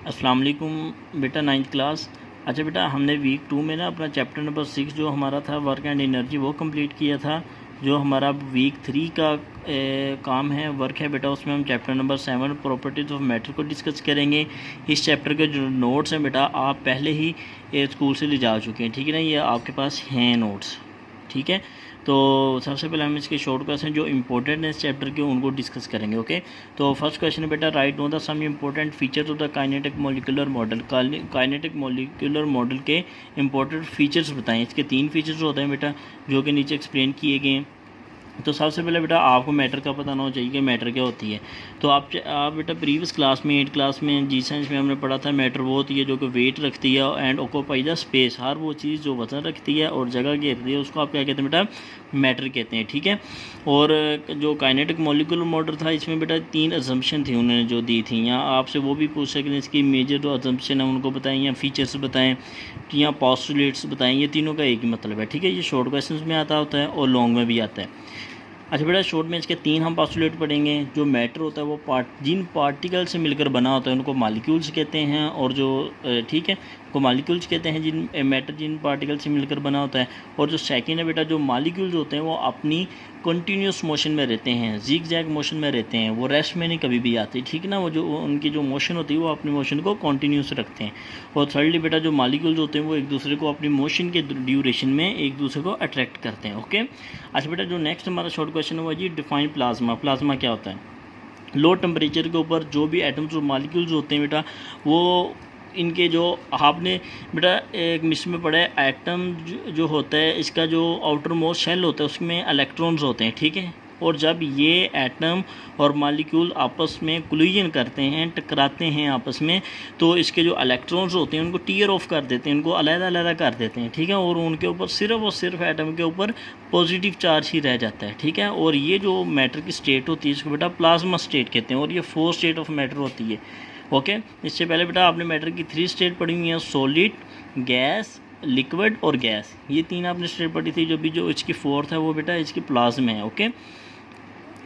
अस्सलाम वालेकुम बेटा, नाइन्थ क्लास। अच्छा बेटा, हमने वीक 2 में ना अपना चैप्टर नंबर 6 जो हमारा था वर्क एंड एनर्जी वो कंप्लीट किया था। जो हमारा वीक 3 का काम है, वर्क है बेटा, उसमें हम chapter number 7 properties of matter को डिस्कस करेंगे। इस चैप्टर के जो नोट्स हैं बेटा, आप पहले ही स्कूल से ले जा चुके हैं, ठीक है ना, ये आपके पास हैं नोट्स, ठीक है। तो सबसे पहले हम इसके शॉर्ट क्वेश्चन जो इंपॉर्टेंट है इस चैप्टर के उनको डिस्कस करेंगे, ओके। तो फर्स्ट क्वेश्चन है बेटा, write know the some important features of the kinetic molecular model. Kinetic molecular model के इंपॉर्टेंट फीचर्स बताएं। इसके 3 फीचर्स होते हैं बेटा जो कि नीचे एक्सप्लेन किए गए हैं। तो सबसे पहले बेटा आपको मैटर का पता होना चाहिए कि मैटर क्या होती है। तो आप बेटा प्रीवियस क्लास में 8 क्लास में जी साइंस में हमने पढ़ा था मैटर वो होती है जो कि वेट रखती है एंड ऑक्यूपाई द स्पेस। हर वो चीज़ जो वजन रखती है और जगह घेरती है उसको आप क्या कहते हैं बेटा, मैटर कहते हैं, ठीक है। और जो काइनेटिक मॉलिक्यूलर मॉडल था इसमें बेटा 3 अजम्पशन थी उन्होंने जो दी थी। यहाँ आपसे वो भी पूछ सकते हैं इसकी मेजर जो अजम्पशन है उनको बताएं या फीचर्स बताएं या पॉस्टुलेट्स बताएं। ये तीनों का एक ही मतलब है, ठीक है। ये शॉर्ट क्वेश्चन में आता होता है और लॉन्ग में भी आता है। अच्छा बेटा, शॉर्ट में इसके 3 हम पॉस्टुलेट पढ़ेंगे। जो मैटर होता है वो जिन पार्टिकल से मिलकर बना होता है उनको मॉलिक्यूल्स कहते हैं, और जो ठीक है को मॉलिक्यूल्स कहते हैं जिन मैटर जिन पार्टिकल से मिलकर बना होता है। और जो सेकंड है बेटा, जो मॉलिक्यूल्स होते हैं वो अपनी कंटिन्यूस मोशन में रहते हैं, जिग जैग मोशन में रहते हैं, वो रेस्ट में नहीं कभी भी आते, ठीक है ना। वो जो उनकी जो मोशन होती है वो अपनी मोशन को कंटिन्यूस रखते हैं। और थर्डली बेटा, जो मॉलिक्यूल्स होते हैं वो एक दूसरे को अपनी मोशन के ड्यूरेशन में एक दूसरे को अट्रैक्ट करते हैं, ओके। अच्छा बेटा, जो नेक्स्ट हमारा शॉर्ट क्वेश्चन हुआ जी, डिफाइन प्लाज्मा। प्लाज्मा क्या होता है? लो टेम्परेचर के ऊपर जो भी एटम्स और मॉलिक्यूल्स होते हैं बेटा, वो इनके जो आपने बेटा एक मिस में पढ़ा है, एटम जो होता है इसका जो आउटर मोस्ट शेल होता है उसमें इलेक्ट्रॉन्स होते हैं, ठीक है। और जब ये एटम और मॉलिक्यूल आपस में कोलिजन करते हैं, टकराते हैं आपस में, तो इसके जो इलेक्ट्रॉन्स होते हैं उनको टीयर ऑफ कर देते हैं, उनको अलग-अलग कर देते हैं, ठीक है। और उनके ऊपर सिर्फ और सिर्फ एटम के ऊपर पॉजिटिव चार्ज ही रह जाता है, ठीक है। और ये जो मैटर की स्टेट होती है इसको बेटा प्लाज्मा स्टेट कहते हैं, और ये 4 स्टेट ऑफ मैटर होती है, ओके। इससे पहले बेटा आपने मैटर की 3 स्टेट पढ़ी हुई हैं, सॉलिड, गैस, लिक्विड और गैस। ये 3 आपने स्टेट पढ़ी थी। जो इसकी 4th है वो बेटा इसकी प्लाज्मा है, ओके।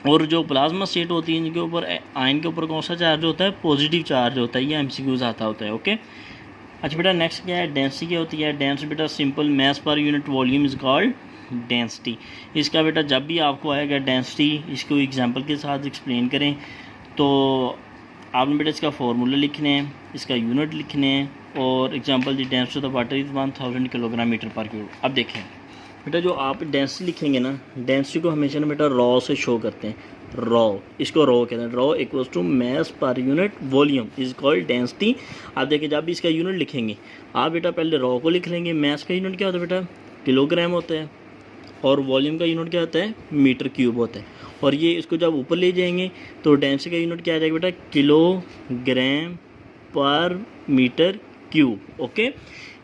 और जो प्लाज्मा स्टेट होती है इनके ऊपर आयन के ऊपर कौन सा चार्ज होता है? पॉजिटिव चार्ज होता है। ये एमसीक्यूज आता होता है, ओके। अच्छा बेटा, नेक्स्ट क्या है? डेंसिटी क्या होती है? डेंस बेटा simple mass per unit volume is called density. इसका बेटा जब भी आपको आएगा डेंसिटी, इसको एग्जांपल के साथ एक्सप्लेन करें तो आपने बेटा इसका फॉर्मूला लिखने हैं, इसका यूनिट लिखने हैं, और example the density of the water is 1000 kilogram metre per cube. अब देखें बेटा, जो आप डेंसिटी लिखेंगे ना, डेंसिटी को हमेशा ना बेटा रॉ से शो करते हैं। रॉ, इसको रॉ कहते हैं। Rho equals to mass per unit volume is called density. आप देखिए जब भी इसका यूनिट लिखेंगे आप बेटा पहले रॉ को लिख लेंगे। मैस का यूनिट क्या होता है बेटा? किलोग्राम होता है, और वॉल्यूम का यूनिट क्या होता है? मीटर क्यूब होता है। और ये इसको जब ऊपर ले जाएंगे तो डेंसिटी का यूनिट क्या आ जाएगा बेटा? किलोग्राम पर मीटर क्यूब, ओके।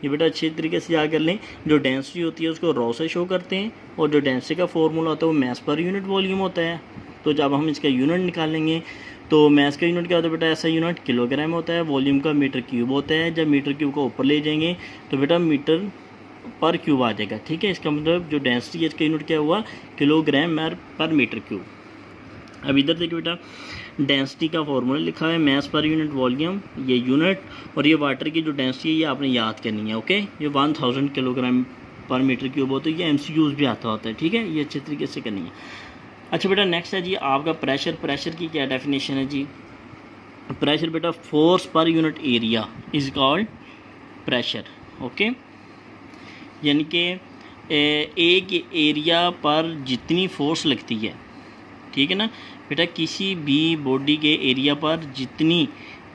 ये बेटा अच्छे तरीके से याद कर लें। जो डेंसिटी होती है उसको रॉ से शो करते हैं, और जो डेंसिटी का फॉर्मूला होता है वो मैस पर यूनिट वॉल्यूम होता है। तो जब हम इसका यूनिट निकालेंगे तो मैस का यूनिट क्या होता है बेटा? ऐसा यूनिट किलोग्राम होता है, वॉल्यूम का मीटर क्यूब होता है। जब मीटर क्यूब को ऊपर ले जाएंगे तो बेटा मीटर पर क्यूब आ जाएगा, ठीक है। इसका मतलब जो डेंसिटी है इसका यूनिट क्या हुआ? किलोग्राम पर मीटर क्यूब। अब इधर देखिए बेटा, डेंसिटी का फॉर्मूला लिखा है मैस पर यूनिट वॉल्यूम, ये यूनिट, और ये वाटर की जो डेंसिटी है ये आपने याद करनी है, ओके। ये 1000 किलोग्राम पर मीटर क्यूब होता है। ये एमसीक्यूज भी आता होता है, ठीक है। ये अच्छे तरीके से करनी है। अच्छा बेटा, नेक्स्ट है जी आपका प्रेशर। प्रेशर की क्या डेफिनेशन है जी? प्रेशर बेटा force per unit area is called pressure, okay. यानी कि एक एरिया पर जितनी फोर्स लगती है, ठीक है ना बेटा, किसी भी बॉडी के एरिया पर जितनी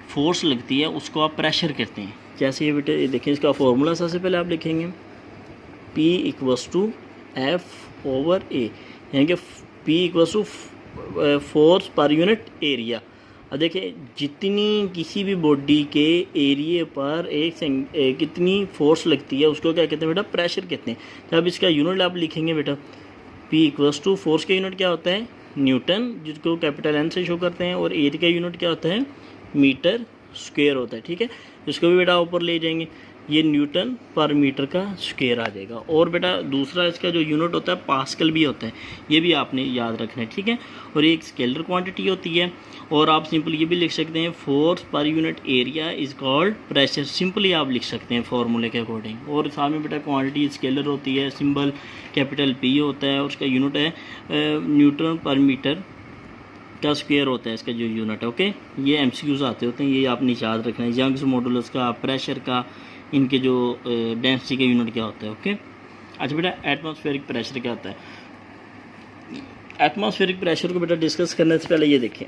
फोर्स लगती है उसको आप प्रेशर कहते हैं। जैसे ये बेटा ये देखें, इसका फॉर्मूला सबसे पहले आप लिखेंगे P equals to F over A, यानी कि P equals to force per unit area. अब देखिए जितनी किसी भी बॉडी के एरिए पर कितनी फोर्स लगती है उसको क्या कहते हैं बेटा? प्रेशर कहते हैं। जब इसका यूनिट आप लिखेंगे बेटा P इक्वल्स टू, फोर्स का यूनिट क्या होता है? न्यूटन, जिसको कैपिटल N से शो करते हैं, और एरिया का यूनिट क्या होता है? मीटर स्क्वायर होता है, ठीक है। इसको भी बेटा ऊपर ले जाएंगे ये न्यूटन पर मीटर का स्क्वायर आ जाएगा। और बेटा दूसरा इसका जो यूनिट होता है पास्कल भी होता है, ये भी आपने याद रखना है, ठीक है। और ये एक स्केलर क्वांटिटी होती है। और आप सिंपल ये भी लिख सकते हैं force per unit area is called pressure, simply आप लिख सकते हैं फार्मूले के अकॉर्डिंग। और साथ में बेटा क्वांटिटी स्केलर होती है, सिंबल कैपिटल P होता है, उसका यूनिट है न्यूटन पर मीटर का स्क्वायर होता है इसका जो यूनिट है। ओके, ये MCQs आते होते हैं, ये आपने याद रखना है। यंग्स मॉडुलस का, प्रेशर का, इनके जो डेंसिटी का यूनिट क्या होता है। ओके, अच्छा बेटा एटमॉस्फेरिक प्रेशर क्या होता है। एटमॉस्फेरिक प्रेशर को बेटा डिस्कस करने से पहले ये देखें,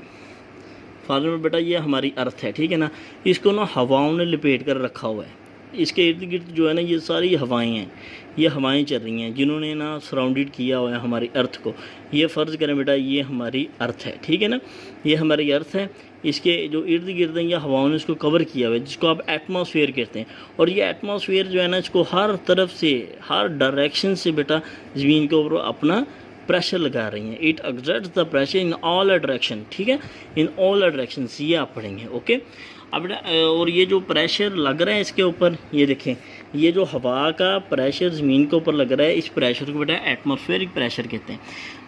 फादर में बेटा ये हमारी अर्थ है, ठीक है ना। इसको ना हवाओं ने लपेट कर रखा हुआ है, इसके इर्द गिर्द जो है ना ये सारी हवाएं हैं, ये हवाएं चल रही हैं जिन्होंने ना सराउंडेड किया हुआ है हमारी अर्थ को। ये फ़र्ज़ करें बेटा ये हमारी अर्थ है, ठीक है ना, ये हमारी अर्थ है। इसके जो इर्द गिर्द हैं ये हवाओं ने इसको कवर किया हुआ है, जिसको आप एटमॉस्फेयर कहते हैं। और ये एटमॉस्फेयर जो है ना इसको हर तरफ से, हर डायरेक्शन से बेटा ज़मीन के ऊपर अपना प्रेशर लगा रही हैं। It exerts the pressure in all direction, ठीक है, इन ऑल डायरेक्शन, ये आप पढ़ेंगे। ओके, अब और ये जो प्रेशर लग रहा है इसके ऊपर, ये देखें, ये जो हवा का प्रेशर ज़मीन के ऊपर लग रहा है, इस प्रेशर को बेटा एटमॉस्फेरिक प्रेशर कहते हैं।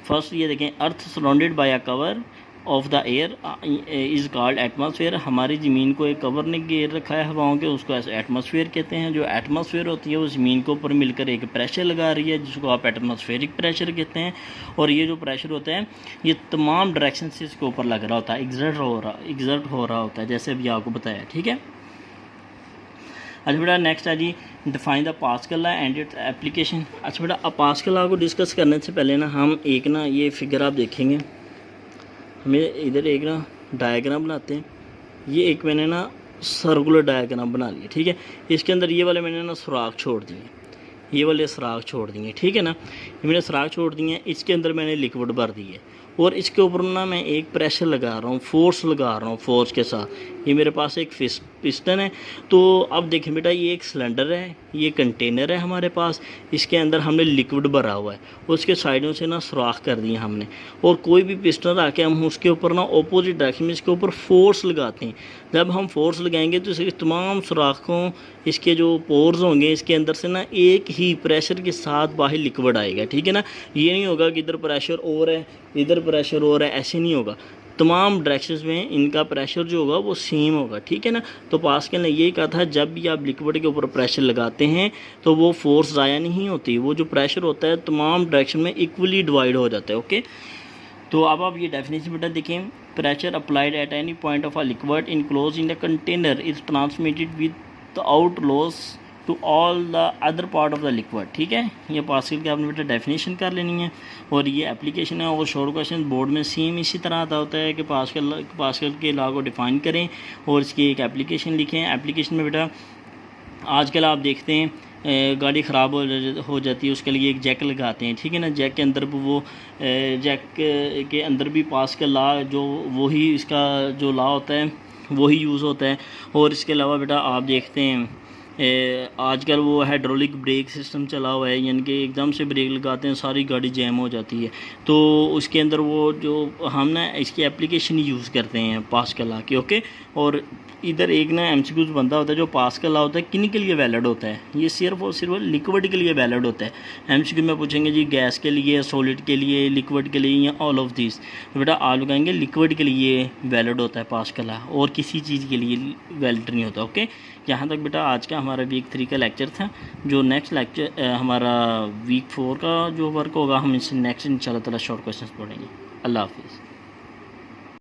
फर्स्ट ये देखें, earth surrounded by a cover of the air is called atmosphere. हमारी ज़मीन को एक कवर ने घेर रखा है हवाओं के, उसको एटमॉस्फेयर कहते हैं। जो एटमॉस्फेयर होती है वो ज़मीन के ऊपर मिलकर एक प्रेशर लगा रही है, जिसको आप एटमॉस्फेरिक प्रेशर कहते हैं। और ये जो प्रेशर होता है ये तमाम डायरेक्शन से इसके ऊपर लग रहा होता है, एग्जर्ट हो रहा होता है, जैसे अभी आपको बताया, ठीक है। अच्छा बेटा नेक्स्ट है जी, define the Pascal law and its application. अच्छा बेटा अब पास्कल लॉ को डिस्कस करने से पहले ना हम एक ना ये फिगर आप देखेंगे, हमें इधर एक ना डायग्राम बनाते हैं। ये एक मैंने ना सर्कुलर डायग्राम बना लिया, ठीक है। इसके अंदर ये वाले मैंने ना सुराख छोड़ दिए, ये वाले सुराख छोड़ दिए, ठीक है ना, ये मैंने सुराख छोड़ दिए हैं। इसके अंदर मैंने लिक्विड भर दी है और इसके ऊपर ना मैं एक प्रेशर लगा रहा हूँ, फोर्स लगा रहा हूँ, फोर्स के साथ। ये मेरे पास एक पिस्टन है। तो अब देखें बेटा ये एक सिलेंडर है, ये कंटेनर है हमारे पास, इसके अंदर हमने लिक्विड भरा हुआ है, उसके साइडों से ना सुराख कर दिए हमने। और कोई भी पिस्टन रख हम उसके ऊपर ना ऑपोजिट डायरेक्शन में इसके ऊपर फोर्स लगाते हैं। जब हम फोर्स लगाएंगे तो इसके तमाम सुराखों, इसके जो पोर्स होंगे, इसके अंदर से ना एक ही प्रेशर के साथ बाहर लिक्विड आएगा, ठीक है ना। ये नहीं होगा कि इधर प्रेशर और है, इधर प्रेशर और है, ऐसे नहीं होगा। तमाम डायरेक्शंस में इनका प्रेशर जो होगा वो सेम होगा, ठीक है ना। तो पास्कल ने यही कहा था, जब भी आप लिक्विड के ऊपर प्रेशर लगाते हैं तो वो फोर्स ज़ाया नहीं होती, वो जो प्रेशर होता है तमाम डायरेक्शन में इक्वली डिवाइड हो जाता है। ओके, तो अब आप ये डेफिनेशन बेटा देखें, pressure applied at any point of a liquid enclose in the container is transmitted without loss to all the other part of the liquid, ठीक है। ये पास्कल की आपने बेटा डेफिनेशन कर लेनी है और ये एप्लीकेशन है। और शॉर्ट क्वेश्चन बोर्ड में सेम इसी तरह आता होता है कि पास्कल के लॉ को डिफाइन करें और इसकी एक एप्लीकेशन लिखें। एप्लीकेशन में बेटा आजकल आप देखते हैं गाड़ी ख़राब हो जाती है, उसके लिए एक जैक लगाते हैं, ठीक है ना। जैक के अंदर वो जैक के अंदर भी पास्कल लॉ जो वही इसका जो लॉ होता है वही यूज़ होता है। और इसके अलावा बेटा आप देखते हैं आजकल वो हाइड्रोलिक ब्रेक सिस्टम चला हुआ है, यानी कि एकदम से ब्रेक लगाते हैं सारी गाड़ी जैम हो जाती है। तो उसके अंदर वो जो हम ना इसकी एप्लीकेशन यूज़ करते हैं पास्कल लॉ की। ओके, और इधर एक ना MCQs बनता होता है जो पास्कल लॉ होता है किन के लिए वैलिड होता है, ये सिर्फ और सिर्फ लिक्विड के लिए वैलिड होता है। MCQ में पूछेंगे जी गैस के लिए, सॉलिड के लिए, लिक्विड के लिए या ऑल ऑफ दिस, तो बेटा आप लगाएंगे लिक्विड के लिए वैलिड होता है पास्कल लॉ, और किसी चीज़ के लिए वैलिड नहीं होता। ओके, यहाँ तक बेटा आज का हमारा वीक 3 का लेक्चर था। जो नेक्स्ट लेक्चर हमारा वीक 4 का जो वर्क होगा हम इससे नेक्स्ट इंशाल्लाह ताला शॉर्ट क्वेश्चन पढ़ेंगे। अल्लाह हाफिज़।